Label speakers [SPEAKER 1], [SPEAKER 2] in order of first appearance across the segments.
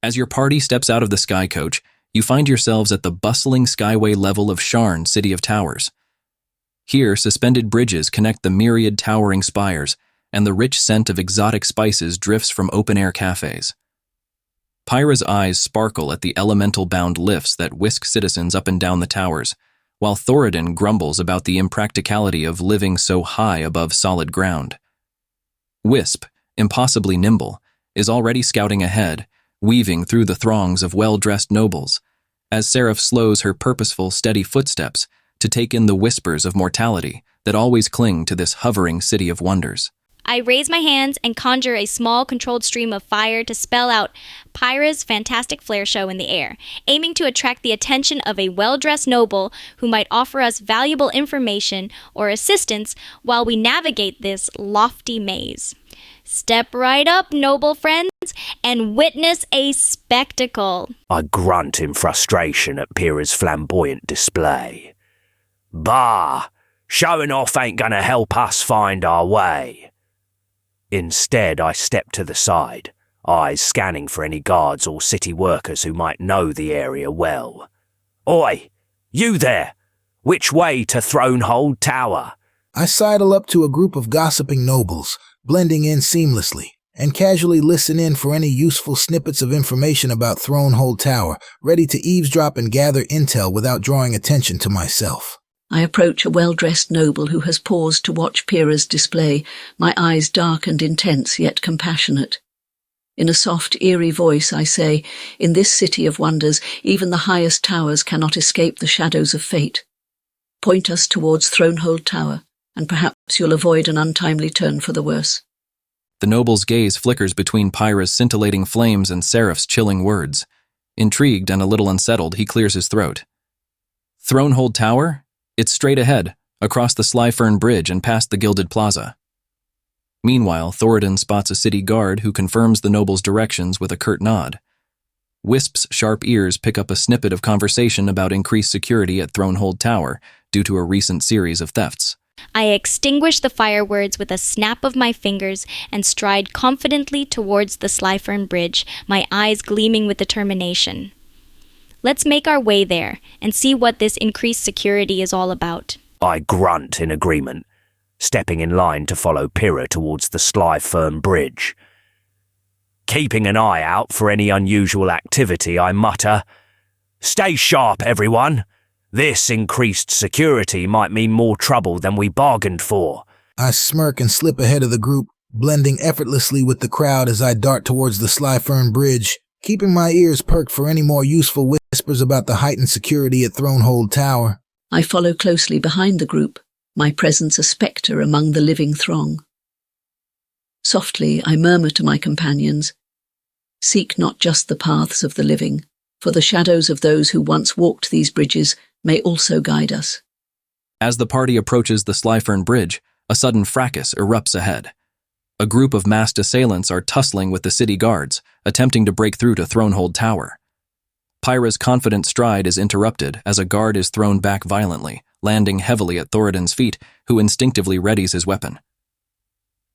[SPEAKER 1] As your party steps out of the sky coach, you find yourselves at the bustling skyway level of Sharn, City of Towers. Here, suspended bridges connect the myriad towering spires, and the rich scent of exotic spices drifts from open-air cafes. Pyra's eyes sparkle at the elemental-bound lifts that whisk citizens up and down the towers, while Thoradin grumbles about the impracticality of living so high above solid ground. Wisp, impossibly nimble, is already scouting ahead, weaving through the throngs of well-dressed nobles, as Seraph slows her purposeful, steady footsteps to take in the whispers of mortality that always cling to this hovering city of wonders.
[SPEAKER 2] I raise my hands and conjure a small controlled stream of fire to spell out Pyra's fantastic flare show in the air, aiming to attract the attention of a well-dressed noble who might offer us valuable information or assistance while we navigate this lofty maze. Step right up, noble friends, and witness a spectacle.
[SPEAKER 3] I grunt in frustration at Pyra's flamboyant display. Bah! Showing off ain't gonna help us find our way. Instead, I step to the side, eyes scanning for any guards or city workers who might know the area well. Oi! You there! Which way to Thronehold Tower?
[SPEAKER 4] I sidle up to a group of gossiping nobles, blending in seamlessly, and casually listen in for any useful snippets of information about Thronehold Tower, ready to eavesdrop and gather intel without drawing attention to myself.
[SPEAKER 5] I approach a well-dressed noble who has paused to watch Pyra's display, my eyes dark and intense yet compassionate. In a soft, eerie voice I say, in this city of wonders, even the highest towers cannot escape the shadows of fate. Point us towards Thronehold Tower, and perhaps you'll avoid an untimely turn for the worse.
[SPEAKER 1] The noble's gaze flickers between Pyra's scintillating flames and Seraph's chilling words. Intrigued and a little unsettled, he clears his throat. Thronehold Tower? It's straight ahead, across the Slyfern Bridge and past the Gilded Plaza. Meanwhile, Thoradin spots a city guard who confirms the noble's directions with a curt nod. Wisp's sharp ears pick up a snippet of conversation about increased security at Thronehold Tower due to a recent series of thefts.
[SPEAKER 2] I extinguish the fireworks with a snap of my fingers and stride confidently towards the Slyfern Bridge, my eyes gleaming with determination. Let's make our way there and see what this increased security is all about.
[SPEAKER 3] I grunt in agreement, stepping in line to follow Pyra towards the Slyfern Bridge. Keeping an eye out for any unusual activity, I mutter, "Stay sharp, everyone. This increased security might mean more trouble than we bargained for."
[SPEAKER 4] I smirk and slip ahead of the group, blending effortlessly with the crowd as I dart towards the Slyfern Bridge, keeping my ears perked for any more useful whispers about the heightened security at Thronehold Tower.
[SPEAKER 5] I follow closely behind the group, my presence a spectre among the living throng. Softly, I murmur to my companions, "Seek not just the paths of the living, for the shadows of those who once walked these bridges may also guide us."
[SPEAKER 1] As the party approaches the Slyfern Bridge, a sudden fracas erupts ahead. A group of masked assailants are tussling with the city guards, attempting to break through to Thronehold Tower. Pyra's confident stride is interrupted as a guard is thrown back violently, landing heavily at Thoradin's feet, who instinctively readies his weapon.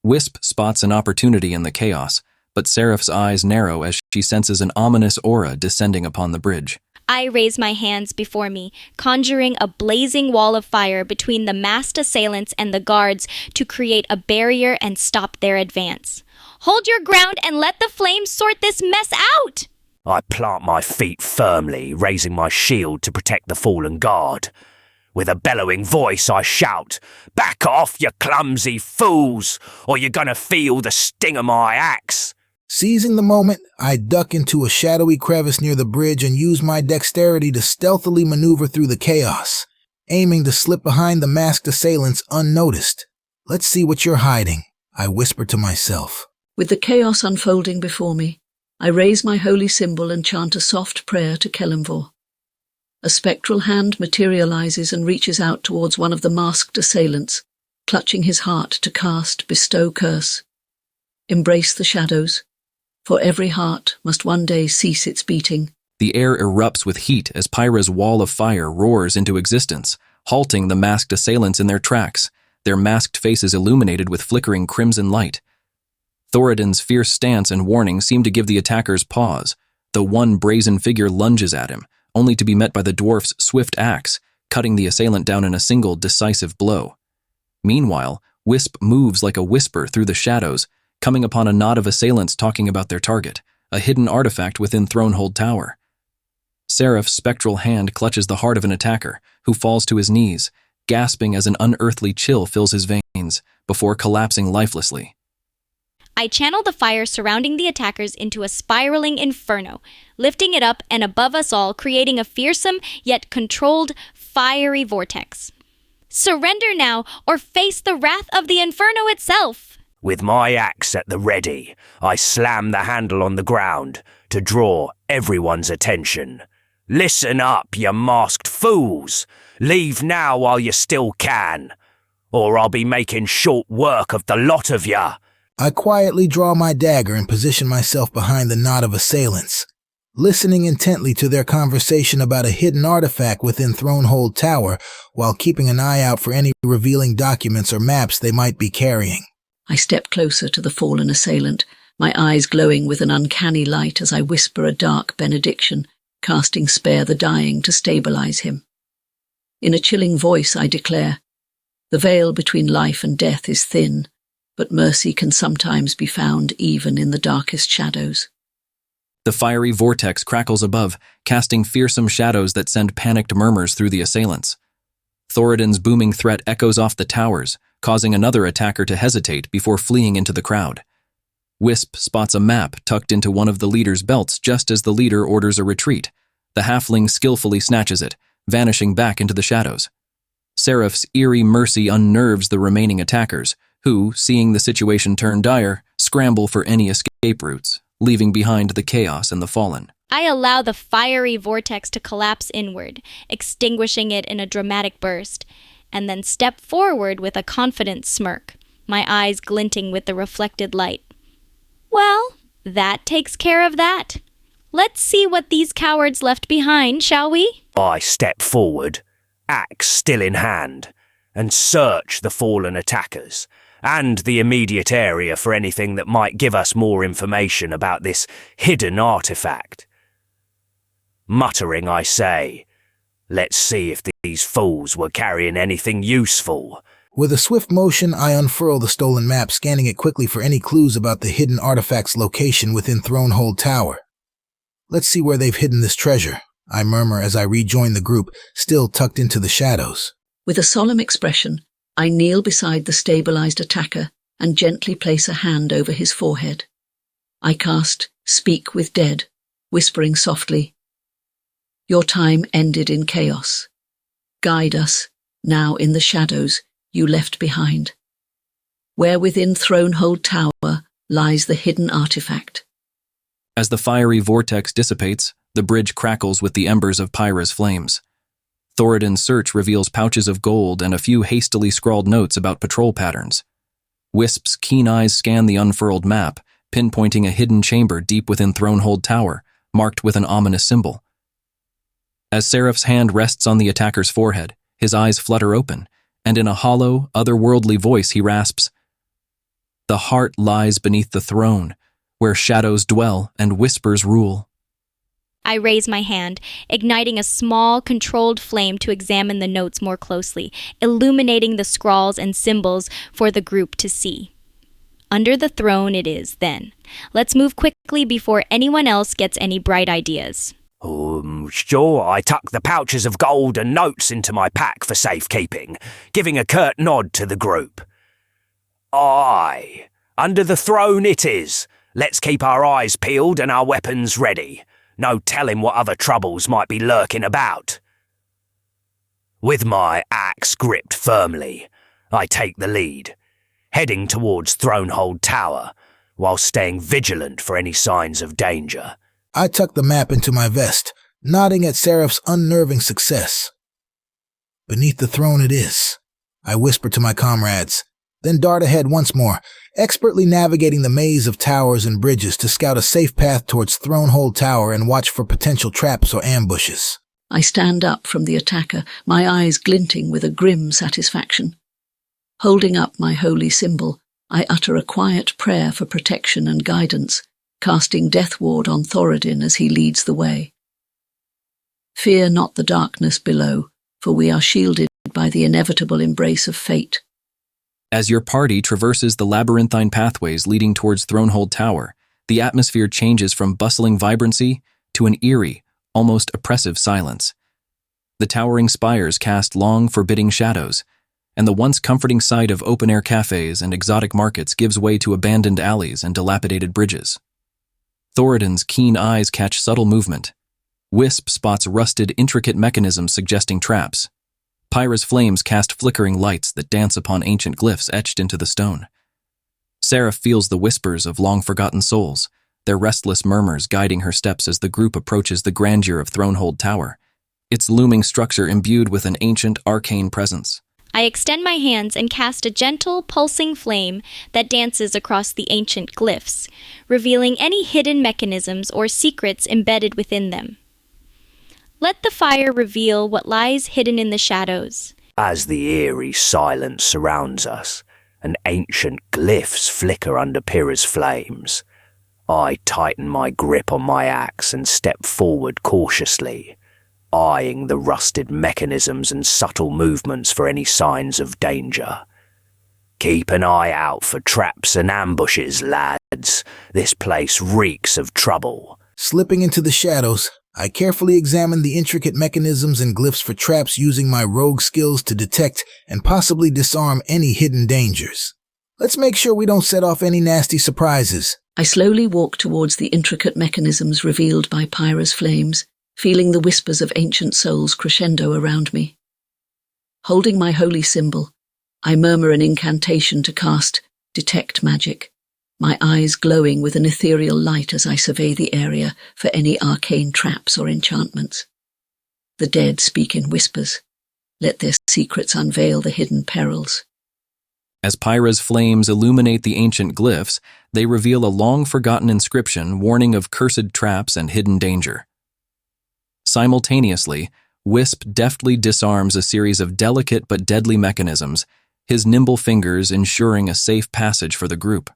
[SPEAKER 1] Wisp spots an opportunity in the chaos, but Seraph's eyes narrow as she senses an ominous aura descending upon the bridge.
[SPEAKER 2] I raise my hands before me, conjuring a blazing wall of fire between the masked assailants and the guards to create a barrier and stop their advance. Hold your ground and let the flames sort this mess out!
[SPEAKER 3] I plant my feet firmly, raising my shield to protect the fallen guard. With a bellowing voice, I shout, "Back off, you clumsy fools, or you're gonna feel the sting of my axe!"
[SPEAKER 4] Seizing the moment, I duck into a shadowy crevice near the bridge and use my dexterity to stealthily maneuver through the chaos, aiming to slip behind the masked assailants unnoticed. "Let's see what you're hiding," I whisper to myself.
[SPEAKER 5] With the chaos unfolding before me, I raise my holy symbol and chant a soft prayer to Kelemvor. A spectral hand materializes and reaches out towards one of the masked assailants, clutching his heart to cast Bestow Curse. Embrace the shadows, for every heart must one day cease its beating.
[SPEAKER 1] The air erupts with heat as Pyra's wall of fire roars into existence, halting the masked assailants in their tracks, their masked faces illuminated with flickering crimson light. Thoradin's fierce stance and warning seem to give the attackers pause, The one brazen figure lunges at him, only to be met by the dwarf's swift axe, cutting the assailant down in a single decisive blow. Meanwhile, Wisp moves like a whisper through the shadows, coming upon a knot of assailants talking about their target, a hidden artifact within Thronehold Tower. Seraph's spectral hand clutches the heart of an attacker, who falls to his knees, gasping as an unearthly chill fills his veins, before collapsing lifelessly.
[SPEAKER 2] I channel the fire surrounding the attackers into a spiraling inferno, lifting it up and above us all, creating a fearsome yet controlled fiery vortex. Surrender now, or face the wrath of the inferno itself!
[SPEAKER 3] With my axe at the ready, I slam the handle on the ground to draw everyone's attention. Listen up, you masked fools! Leave now while you still can, or I'll be making short work of the lot of ya.
[SPEAKER 4] I quietly draw my dagger and position myself behind the knot of assailants, listening intently to their conversation about a hidden artifact within Thronehold Tower while keeping an eye out for any revealing documents or maps they might be carrying.
[SPEAKER 5] I step closer to the fallen assailant, my eyes glowing with an uncanny light as I whisper a dark benediction, casting Spare the Dying to stabilize him. In a chilling voice I declare, the veil between life and death is thin, but mercy can sometimes be found even in the darkest shadows.
[SPEAKER 1] The fiery vortex crackles above, casting fearsome shadows that send panicked murmurs through the assailants. Thoradin's booming threat echoes off the towers, causing another attacker to hesitate before fleeing into the crowd. Wisp spots a map tucked into one of the leader's belts just as the leader orders a retreat. The halfling skillfully snatches it, vanishing back into the shadows. Seraph's eerie mercy unnerves the remaining attackers, who, seeing the situation turn dire, scramble for any escape routes, leaving behind the chaos and the fallen.
[SPEAKER 2] I allow the fiery vortex to collapse inward, extinguishing it in a dramatic burst, and then step forward with a confident smirk, my eyes glinting with the reflected light. Well, that takes care of that. Let's see what these cowards left behind, shall we?
[SPEAKER 3] I step forward, axe still in hand, and search the fallen attackers and the immediate area for anything that might give us more information about this hidden artifact. Muttering, I say, let's see if these fools were carrying anything useful.
[SPEAKER 4] With a swift motion, I unfurl the stolen map, scanning it quickly for any clues about the hidden artifact's location within Thronehold Tower. Let's see where they've hidden this treasure, I murmur as I rejoin the group, still tucked into the shadows.
[SPEAKER 5] With a solemn expression, I kneel beside the stabilized attacker and gently place a hand over his forehead. I cast Speak with Dead, whispering softly, Your time ended in chaos. Guide us, now in the shadows you left behind. Where within Thronehold Tower lies the hidden artifact.
[SPEAKER 1] As the fiery vortex dissipates, the bridge crackles with the embers of Pyra's flames. Thoradin's search reveals pouches of gold and a few hastily scrawled notes about patrol patterns. Wisp's keen eyes scan the unfurled map, pinpointing a hidden chamber deep within Thronehold Tower, marked with an ominous symbol. As Seraph's hand rests on the attacker's forehead, his eyes flutter open, and in a hollow, otherworldly voice he rasps, "The heart lies beneath the throne, where shadows dwell and whispers rule."
[SPEAKER 2] I raise my hand, igniting a small, controlled flame to examine the notes more closely, illuminating the scrawls and symbols for the group to see. Under the throne it is, then. Let's move quickly before anyone else gets any bright ideas.
[SPEAKER 3] Sure, I tuck the pouches of gold and notes into my pack for safekeeping, giving a curt nod to the group. Aye, under the throne it is. Let's keep our eyes peeled and our weapons ready. No telling what other troubles might be lurking about. With my axe gripped firmly, I take the lead, heading towards Thronehold Tower, while staying vigilant for any signs of danger.
[SPEAKER 4] I tuck the map into my vest, nodding at Seraph's unnerving success. Beneath the throne it is, I whisper to my comrades, then dart ahead once more, expertly navigating the maze of towers and bridges to scout a safe path towards Thronehold Tower and watch for potential traps or ambushes.
[SPEAKER 5] I stand up from the attacker, my eyes glinting with a grim satisfaction. Holding up my holy symbol, I utter a quiet prayer for protection and guidance, casting Death Ward on Thoradin as he leads the way. Fear not the darkness below, for we are shielded by the inevitable embrace of fate.
[SPEAKER 1] As your party traverses the labyrinthine pathways leading towards Thronehold Tower, the atmosphere changes from bustling vibrancy to an eerie, almost oppressive silence. The towering spires cast long, forbidding shadows, and the once comforting sight of open-air cafes and exotic markets gives way to abandoned alleys and dilapidated bridges. Thoradin's keen eyes catch subtle movement. Wisp spots rusted, intricate mechanisms suggesting traps. Pyra's flames cast flickering lights that dance upon ancient glyphs etched into the stone. Seraph feels the whispers of long-forgotten souls, their restless murmurs guiding her steps as the group approaches the grandeur of Thronehold Tower, its looming structure imbued with an ancient, arcane presence.
[SPEAKER 2] I extend my hands and cast a gentle, pulsing flame that dances across the ancient glyphs, revealing any hidden mechanisms or secrets embedded within them. Let the fire reveal what lies hidden in the shadows.
[SPEAKER 3] As the eerie silence surrounds us, and ancient glyphs flicker under Pyra's flames, I tighten my grip on my axe and step forward cautiously, eyeing the rusted mechanisms and subtle movements for any signs of danger. Keep an eye out for traps and ambushes, lads. This place reeks of trouble.
[SPEAKER 4] Slipping into the shadows, I carefully examine the intricate mechanisms and glyphs for traps using my rogue skills to detect and possibly disarm any hidden dangers. Let's make sure we don't set off any nasty surprises.
[SPEAKER 5] I slowly walk towards the intricate mechanisms revealed by Pyra's flames, feeling the whispers of ancient souls crescendo around me. Holding my holy symbol, I murmur an incantation to cast Detect Magic, my eyes glowing with an ethereal light as I survey the area for any arcane traps or enchantments. The dead speak in whispers. Let their secrets unveil the hidden perils.
[SPEAKER 1] As Pyra's flames illuminate the ancient glyphs, they reveal a long-forgotten inscription warning of cursed traps and hidden danger. Simultaneously, Wisp deftly disarms a series of delicate but deadly mechanisms, his nimble fingers ensuring a safe passage for the group.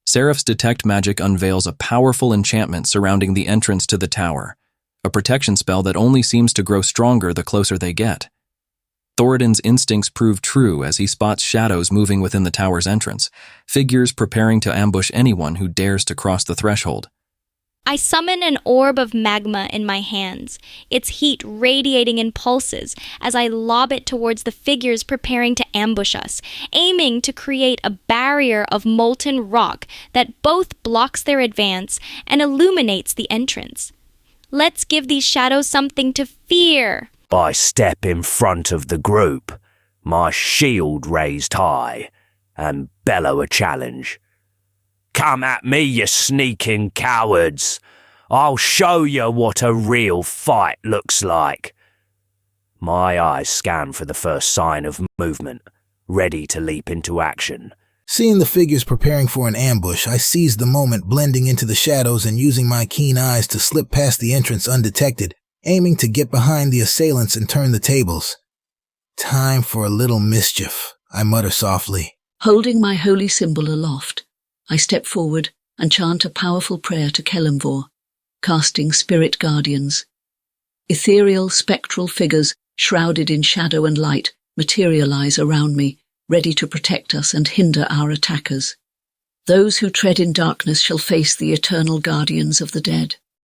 [SPEAKER 1] Seraph's Detect Magic unveils a powerful enchantment surrounding the entrance to the tower, a protection spell that only seems to grow stronger the closer they get. Thoradin's instincts prove true as he spots shadows moving within the tower's entrance, figures preparing to ambush anyone who dares to cross the threshold.
[SPEAKER 2] I summon an orb of magma in my hands, its heat radiating in pulses as I lob it towards the figures preparing to ambush us, aiming to create a barrier of molten rock that both blocks their advance and illuminates the entrance. Let's give these shadows something to fear.
[SPEAKER 3] I step in front of the group, my shield raised high, and bellow a challenge. Come at me, you sneaking cowards. I'll show you what a real fight looks like. My eyes scan for the first sign of movement, ready to leap into action.
[SPEAKER 4] Seeing the figures preparing for an ambush, I seize the moment, blending into the shadows and using my keen eyes to slip past the entrance undetected, aiming to get behind the assailants and turn the tables. Time for a little mischief, I mutter softly.
[SPEAKER 5] Holding my holy symbol aloft, I step forward and chant a powerful prayer to Kelemvor, casting Spirit Guardians. Ethereal, spectral figures, shrouded in shadow and light, materialize around me, ready to protect us and hinder our attackers. Those who tread in darkness shall face the eternal guardians of the dead.